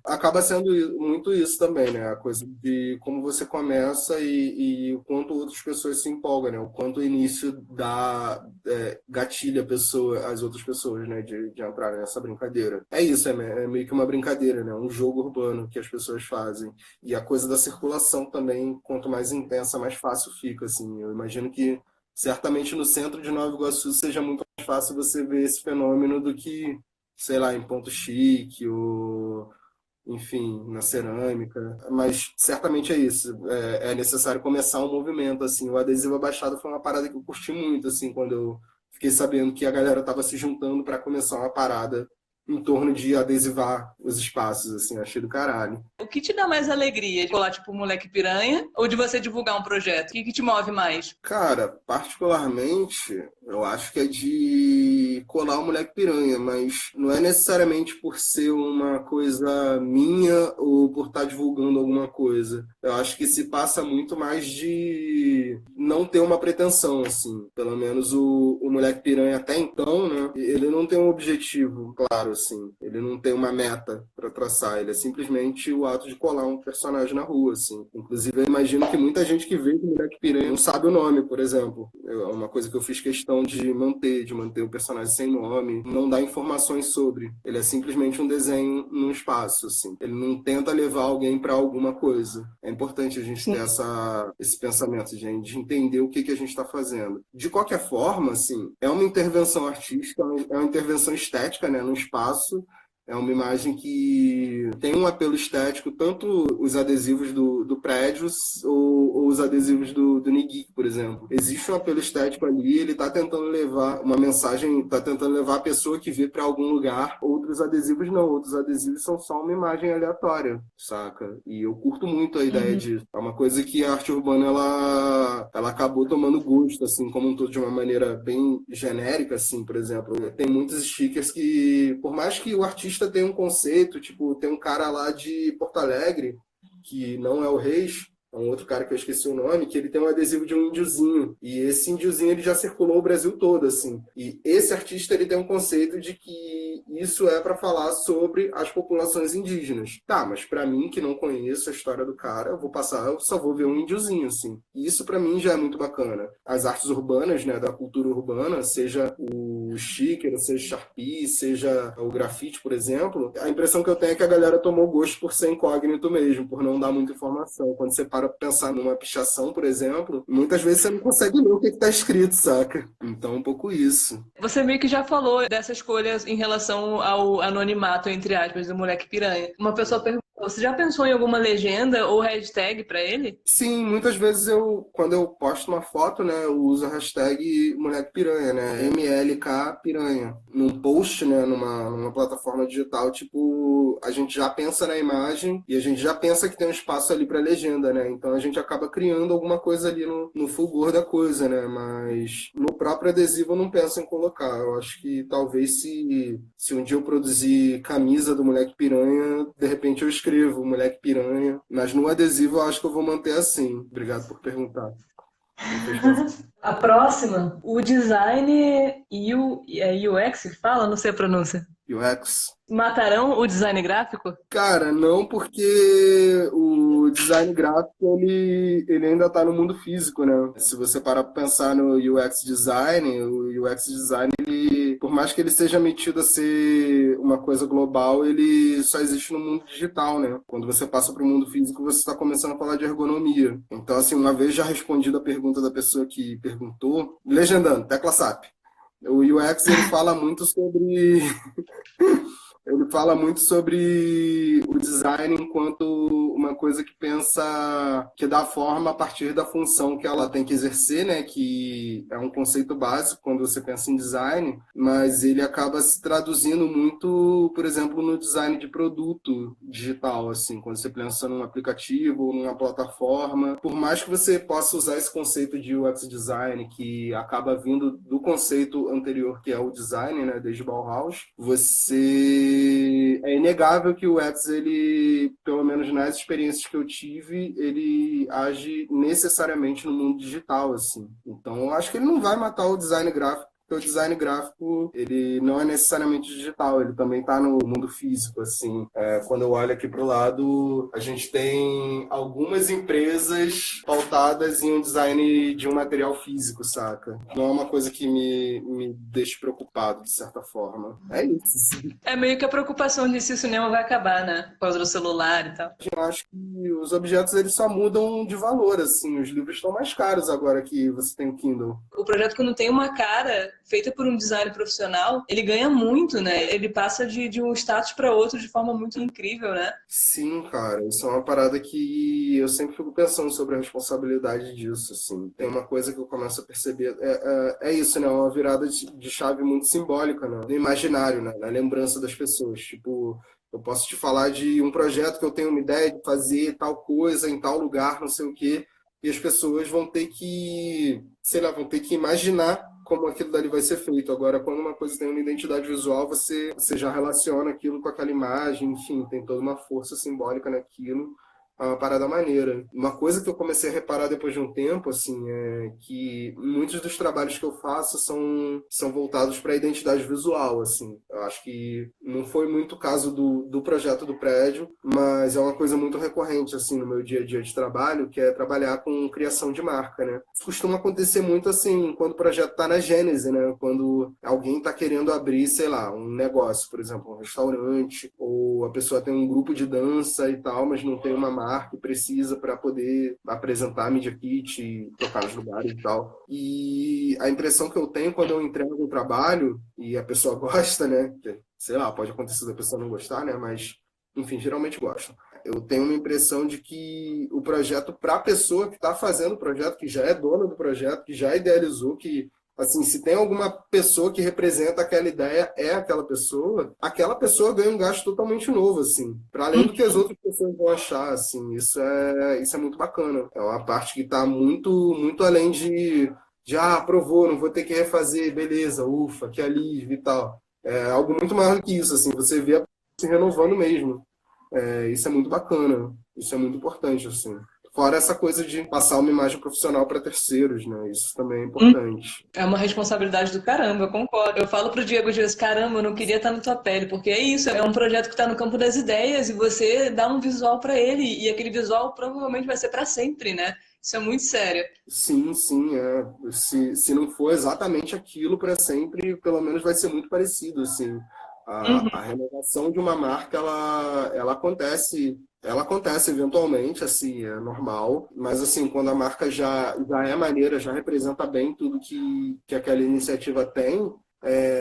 Acaba sendo muito isso também, né? A coisa de como você começa e o quanto outras pessoas se empolgam, né? O quanto o início gatilha as outras pessoas, né? De entrar nessa brincadeira. É isso, é meio que uma brincadeira, né? Um jogo urbano que as pessoas fazem. E a coisa da circulação também, quanto mais intensa, mais fácil fica, assim. Eu imagino que certamente no centro de Nova Iguaçu seja muito mais fácil você ver esse fenômeno do que, sei lá, em Ponto Chique ou enfim, na cerâmica, mas certamente é isso. É necessário começar um movimento, assim. O adesivo abaixado foi uma parada que eu curti muito, assim, quando eu fiquei sabendo que a galera estava se juntando para começar uma parada em torno de adesivar os espaços, assim, achei do caralho. O que te dá mais alegria? De colar, tipo, um moleque piranha? Ou de você divulgar um projeto? O que que te move mais? Cara, particularmente, eu acho que é de colar o moleque piranha, mas não é necessariamente por ser uma coisa minha ou por estar divulgando alguma coisa. Eu acho que se passa muito mais de não ter uma pretensão, assim. Pelo menos o moleque piranha até então, né? Ele não tem um objetivo claro, assim. Ele não tem uma meta para traçar. Ele é simplesmente o ato de colar um personagem na rua, assim. Inclusive, eu imagino que muita gente que vê o moleque piranha não sabe o nome, por exemplo. É uma coisa que eu fiz questão de manter o personagem sem nome, não dar informações sobre. Ele é simplesmente um desenho num espaço, assim. Ele não tenta levar alguém para alguma coisa. É importante a gente ter Sim. esse pensamento, gente, de entender o que a gente está fazendo. De qualquer forma, assim, é uma intervenção artística, é uma intervenção estética, né, no espaço. É uma imagem que tem um apelo estético, tanto os adesivos do prédio ou os adesivos do Nigik, por exemplo. Existe um apelo estético ali, ele está tentando levar uma mensagem, está tentando levar a pessoa que vê para algum lugar. Outros adesivos não, outros adesivos são só uma imagem aleatória, saca? E eu curto muito a ideia Uhum. disso. É uma coisa que a arte urbana, ela acabou tomando gosto, assim, como um todo, de uma maneira bem genérica, assim, por exemplo. Tem muitos stickers que, por mais que o artista tem um conceito, tipo, tem um cara lá de Porto Alegre, que não é o Reis, é um outro cara que eu esqueci o nome, que ele tem um adesivo de um índiozinho. E esse índiozinho ele já circulou o Brasil todo, assim. E esse artista ele tem um conceito de que isso é para falar sobre as populações indígenas. Tá, mas para mim, que não conheço a história do cara, eu só vou ver um índiozinho, assim. E isso para mim já é muito bacana. As artes urbanas, né, da cultura urbana, seja o sticker, seja Sharpie, seja o grafite, por exemplo, a impressão que eu tenho é que a galera tomou gosto por ser incógnito mesmo, por não dar muita informação. Quando você para pensar numa pichação, por exemplo, muitas vezes você não consegue ler o que está escrito, saca? Então, um pouco isso. Você meio que já falou dessa escolha em relação ao anonimato, entre aspas, do moleque piranha. Uma pessoa perguntou, você já pensou em alguma legenda ou hashtag pra ele? Sim, muitas vezes quando eu posto uma foto, né, eu uso a hashtag moleque piranha, né, MLK piranha. Num post, né, numa plataforma digital, tipo, a gente já pensa na imagem e a gente já pensa que tem um espaço ali para legenda, né, então a gente acaba criando alguma coisa ali no fulgor da coisa, né, mas no próprio adesivo eu não penso em colocar. Eu acho que talvez se um dia eu produzir camisa do moleque piranha, de repente eu escrevo moleque piranha, mas no adesivo eu acho que eu vou manter assim. Obrigado por perguntar. Me fez pensar. A próxima, o design UX, fala? Não sei a pronúncia. UX. Matarão o design gráfico? Cara, não, porque o design gráfico ele ainda está no mundo físico, né? Se você parar para pensar no UX design, o UX design, por mais que ele seja metido a ser uma coisa global, ele só existe no mundo digital, né? Quando você passa para o mundo físico, você está começando a falar de ergonomia. Então, assim, uma vez já respondido a pergunta da pessoa que perguntou, legendando, tecla SAP. O UX ele fala muito sobre ele fala muito sobre o design enquanto uma coisa que pensa, que dá forma a partir da função que ela tem que exercer, né? Que é um conceito básico quando você pensa em design, mas ele acaba se traduzindo muito, por exemplo, no design de produto digital, assim, quando você pensa num aplicativo ou numa plataforma. Por mais que você possa usar esse conceito de UX design, que acaba vindo do conceito anterior, que é o design, né? Desde Bauhaus, é inegável que o UX, ele, pelo menos nas experiências que eu tive, ele age necessariamente no mundo digital, assim. Então, eu acho que ele não vai matar o design gráfico, porque o design gráfico, ele não é necessariamente digital, ele também está no mundo físico, assim. Quando eu olho aqui para o lado, a gente tem algumas empresas pautadas em um design de um material físico, saca? Não é uma coisa que me deixe preocupado, de certa forma. É isso. É meio que a preocupação de se o cinema vai acabar, né? Por causa do celular e tal. Eu acho que os objetos eles só mudam de valor, assim. Os livros estão mais caros agora que você tem o Kindle. O projeto, quando tem uma cara feita por um design profissional, ele ganha muito, né? Ele passa de um status para outro de forma muito incrível, né? Sim, cara, isso é uma parada que eu sempre fico pensando sobre a responsabilidade disso, assim. Tem uma coisa que eu começo a perceber, é isso, né? Uma virada de chave muito simbólica, né? No imaginário, né? Na lembrança das pessoas. Tipo, eu posso te falar de um projeto que eu tenho uma ideia de fazer tal coisa em tal lugar, não sei o quê, e as pessoas vão ter que, sei lá, vão ter que imaginar como aquilo dali vai ser feito. Agora, quando uma coisa tem uma identidade visual, você já relaciona aquilo com aquela imagem, enfim, tem toda uma força simbólica naquilo. É uma parada maneira. Uma coisa que eu comecei a reparar depois de um tempo, assim, é que muitos dos trabalhos que eu faço são voltados para a identidade visual, assim. Eu acho que não foi muito o caso do projeto do prédio, mas é uma coisa muito recorrente, assim, no meu dia a dia de trabalho, que é trabalhar com criação de marca, né? Isso costuma acontecer muito, assim, quando o projeto está na gênese, né? Quando alguém está querendo abrir, sei lá, um negócio, por exemplo, um restaurante, ou a pessoa tem um grupo de dança e tal, mas não tem uma marca que precisa para poder apresentar a Media Kit e tocar nos lugares e tal. E a impressão que eu tenho quando eu entrego um trabalho e a pessoa gosta, né? Sei lá, pode acontecer da pessoa não gostar, né? Mas, enfim, geralmente gostam. Eu tenho uma impressão de que o projeto, para a pessoa que está fazendo o projeto, que já é dona do projeto, que já idealizou, que assim, se tem alguma pessoa que representa aquela ideia, é aquela pessoa ganha um gasto totalmente novo, assim, para além do que as outras pessoas vão achar, assim, isso é muito bacana. É uma parte que está muito, muito além de aprovou, não vou ter que refazer, beleza, ufa, que alívio e tal. É algo muito maior do que isso, assim, você vê a pessoa se renovando mesmo. Isso é muito bacana, isso é muito importante, assim. Fora essa coisa de passar uma imagem profissional para terceiros, né? Isso também é importante. É uma responsabilidade do caramba, eu concordo. Eu falo pro Diego às vezes, caramba, eu não queria estar na tua pele, porque é isso, é um projeto que está no campo das ideias e você dá um visual para ele e aquele visual provavelmente vai ser para sempre, né? Isso é muito sério. Sim, sim, é. Se não for exatamente aquilo para sempre, pelo menos vai ser muito parecido, assim. A renovação de uma marca, ela acontece eventualmente, assim, é normal, mas assim, quando a marca já é maneira, já representa bem tudo que aquela iniciativa tem,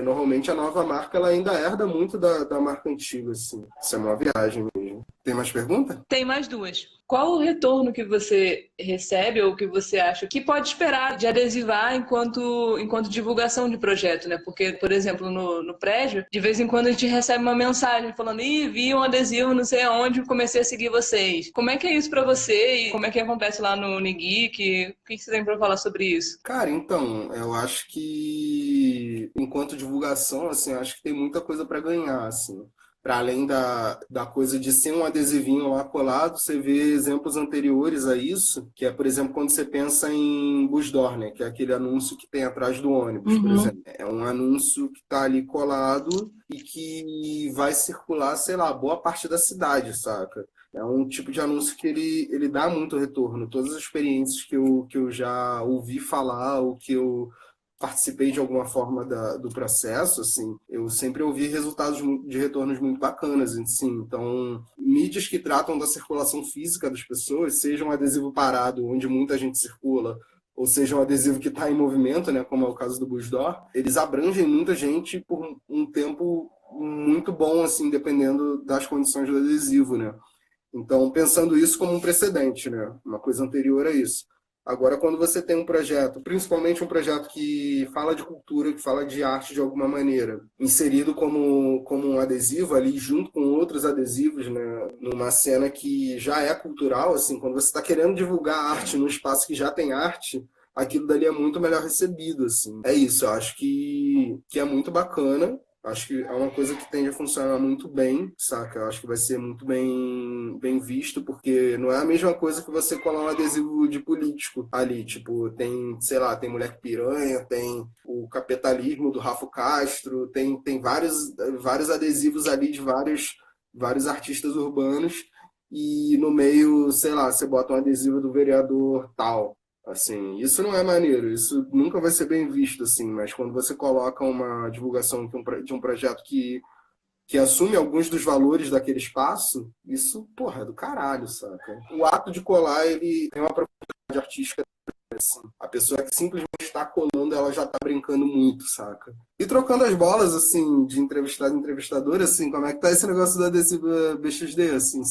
normalmente a nova marca ela ainda herda muito da marca antiga, assim. Isso é uma viagem mesmo. Tem mais pergunta? Tem mais duas. Qual o retorno que você recebe ou que você acha que pode esperar de adesivar enquanto divulgação de projeto, né? Porque, por exemplo, no prédio, de vez em quando a gente recebe uma mensagem falando: ih, vi um adesivo não sei aonde, comecei a seguir vocês. Como é que é isso pra você e como é que acontece lá no Unigeek? O que você tem pra falar sobre isso? Cara, então, eu acho que enquanto divulgação, assim, eu acho que tem muita coisa para ganhar, assim. Para além da coisa de ser um adesivinho lá colado, você vê exemplos anteriores a isso, que é, por exemplo, quando você pensa em Busdor, né, que é aquele anúncio que tem atrás do ônibus, por Uhum. exemplo. É um anúncio que está ali colado e que vai circular, sei lá, boa parte da cidade, saca? É um tipo de anúncio que ele dá muito retorno. Todas as experiências que eu já ouvi falar, ou que eu participei de alguma forma do processo, assim, eu sempre ouvi resultados de retornos muito bacanas, assim. Então, mídias que tratam da circulação física das pessoas, seja um adesivo parado, onde muita gente circula, ou seja um adesivo que está em movimento, né, como é o caso do Busdor, eles abrangem muita gente por um tempo muito bom, assim, dependendo das condições do adesivo, né? Então, pensando isso como um precedente, né? Uma coisa anterior a isso. Agora, quando você tem um projeto, principalmente um projeto que fala de cultura, que fala de arte de alguma maneira, inserido como um adesivo ali, junto com outros adesivos, né? Numa cena que já é cultural, assim, quando você está querendo divulgar arte num espaço que já tem arte, aquilo dali é muito melhor recebido, assim. É isso, eu acho que é muito bacana. Acho que é uma coisa que tende a funcionar muito bem, saca? Eu acho que vai ser muito bem visto, porque não é a mesma coisa que você colar um adesivo de político ali. Tipo, tem, sei lá, tem Moleque Piranha, tem o Capitalismo do Rafa Castro, tem vários adesivos ali de vários artistas urbanos, e no meio, sei lá, você bota um adesivo do vereador tal. Assim, isso não é maneiro, isso nunca vai ser bem visto, assim, mas quando você coloca uma divulgação de um projeto que assume alguns dos valores daquele espaço, isso, porra, é do caralho, saca? O ato de colar, ele tem uma profundidade artística, assim. A pessoa que simplesmente está colando, ela já tá brincando muito, saca? E trocando as bolas, assim, de entrevistado e entrevistador, assim, como é que tá esse negócio da adesiva BXD, assim,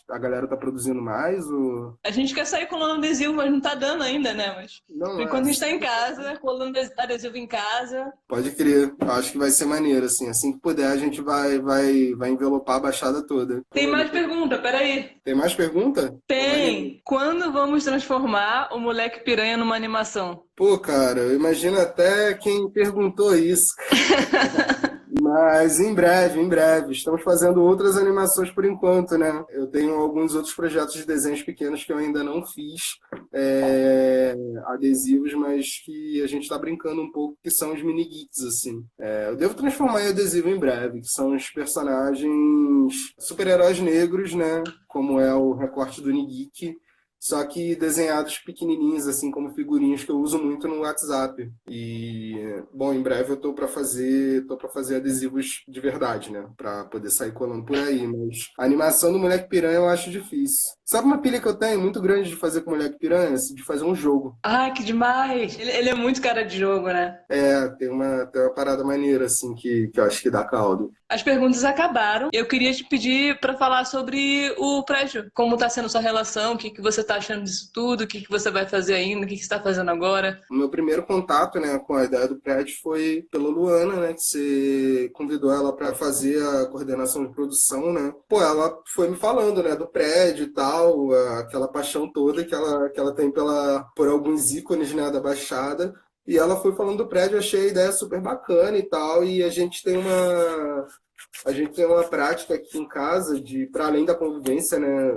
a galera tá produzindo mais ou... A gente quer sair colando adesivo, mas não tá dando ainda, né? Mas por Não, enquanto a gente tá em casa, colando adesivo em casa. pode crer. Eu acho que vai ser maneiro, assim. Assim que puder, a gente vai envelopar a Baixada toda. Tem mais pergunta, peraí. Tem mais pergunta? Pô, maneiro. Tem. Quando vamos transformar o Moleque Piranha numa animação? Pô, cara, eu imagino até quem perguntou isso. Mas em breve. Estamos fazendo outras animações por enquanto, né? Eu tenho alguns outros projetos de desenhos pequenos que eu ainda não fiz, adesivos, mas que a gente está brincando um pouco, que são os mini geeks, assim. Eu devo transformar em adesivo em breve, que são os personagens super-heróis negros, né? Como é o recorte do Nigeek, só que desenhados pequenininhos, assim como figurinhas que eu uso muito no WhatsApp. E, bom, em breve eu tô para fazer adesivos de verdade, né? Para poder sair colando por aí. Mas a animação do Moleque Piranha eu acho difícil. Sabe uma pilha que eu tenho muito grande de fazer com o Moleque Piranha? De fazer um jogo. Ai, que demais! Ele é muito cara de jogo, né? Tem uma parada maneira, assim, que eu acho que dá caldo. As perguntas acabaram. Eu queria te pedir para falar sobre o prédio. Como está sendo sua relação? O que que você está achando disso tudo? O que que você vai fazer ainda? O que que você está fazendo agora? O meu primeiro contato, né, com a ideia do prédio foi pela Luana, né, que você convidou ela para fazer a coordenação de produção, né. Pô, ela foi me falando, né, do prédio e tal, aquela paixão toda que ela tem por alguns ícones, né, da Baixada. E ela foi falando do prédio, eu achei a ideia super bacana e tal, e a gente tem A gente tem uma prática aqui em casa de, para além da convivência, né,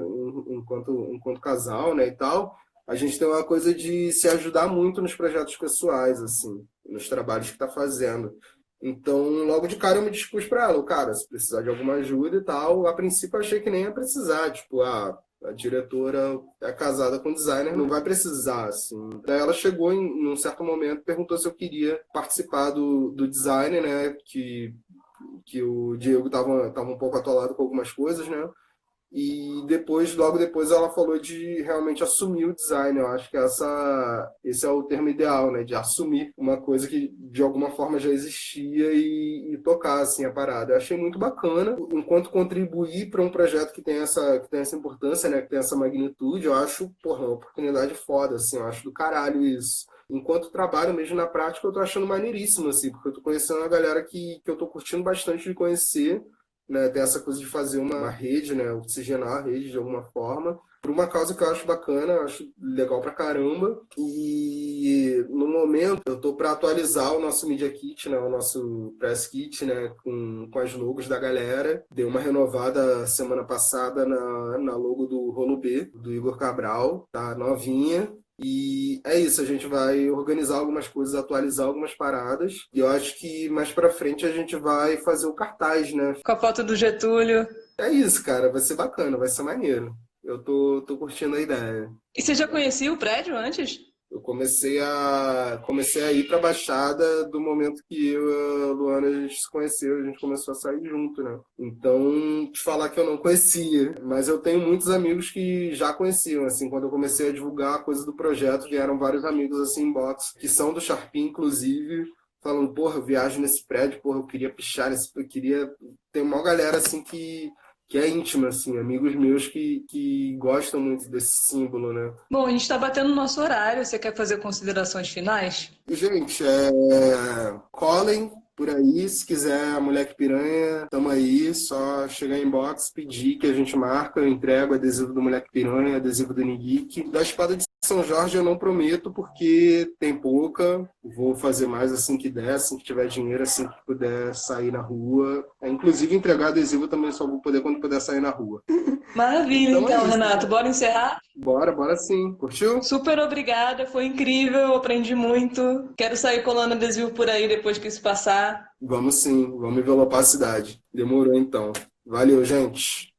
enquanto casal, né, e tal, a gente tem uma coisa de se ajudar muito nos projetos pessoais, assim, nos trabalhos que tá fazendo. Então, logo de cara eu me dispus para ela, cara, se precisar de alguma ajuda e tal, a princípio eu achei que nem ia precisar, tipo, a diretora é casada com o designer, não vai precisar, assim. Daí ela chegou em um certo momento, perguntou se eu queria participar do design, né, que o Diego tava um pouco atolado com algumas coisas, né? E depois, logo depois, ela falou de realmente assumir o design. Eu acho que esse é o termo ideal, né? De assumir uma coisa que de alguma forma já existia e tocar assim a parada. Eu achei muito bacana. Enquanto contribuir para um projeto que tem essa importância, né? Que tem essa magnitude, eu acho, porra, uma oportunidade foda, assim. Eu acho do caralho isso. Enquanto trabalho mesmo na prática, eu tô achando maneiríssimo, assim, porque eu tô conhecendo uma galera que eu tô curtindo bastante de conhecer, né? Tem essa coisa de fazer uma rede, né? Oxigenar a rede de alguma forma, por uma causa que eu acho bacana, eu acho legal pra caramba. E no momento eu tô para atualizar o nosso Media Kit, né? O nosso Press Kit, né? Com as logos da galera. Dei uma renovada semana passada na logo do Rolo B, do Igor Cabral, tá novinha. E é isso, a gente vai organizar algumas coisas, atualizar algumas paradas. E eu acho que mais pra frente a gente vai fazer o cartaz, né? Com a foto do Getúlio. É isso, cara, vai ser bacana, vai ser maneiro. Eu tô curtindo a ideia. E você já conhecia o prédio antes? Eu comecei a ir pra Baixada do momento que eu e a Luana a gente se conheceu, a gente começou a sair junto, né? Então, te falar que eu não conhecia, mas eu tenho muitos amigos que já conheciam, assim, quando eu comecei a divulgar a coisa do projeto, vieram vários amigos assim inbox, que são do Sharpim, inclusive, falando, porra, eu viajo nesse prédio, porra, eu queria pichar eu queria. Tem uma galera assim que é íntima, assim, amigos meus que gostam muito desse símbolo, né? Bom, a gente está batendo no nosso horário. Você quer fazer considerações finais? Gente, colhem por aí, se quiser a Moleque Piranha, tamo aí, só chegar em inbox, pedir que a gente marca, eu entrego adesivo do Moleque Piranha, adesivo do Nigeek. Da Espada de São Jorge eu não prometo, porque tem pouca, vou fazer mais assim que der, assim que tiver dinheiro, assim que puder sair na rua. Inclusive entregar adesivo também só vou poder quando puder sair na rua. Maravilha, Então é então, isso. Renato. Bora encerrar? Bora sim. Curtiu? Super obrigada, foi incrível, aprendi muito. Quero sair colando adesivo por aí depois que isso passar. Vamos sim, vamos envelopar a cidade. Demorou então. Valeu, gente.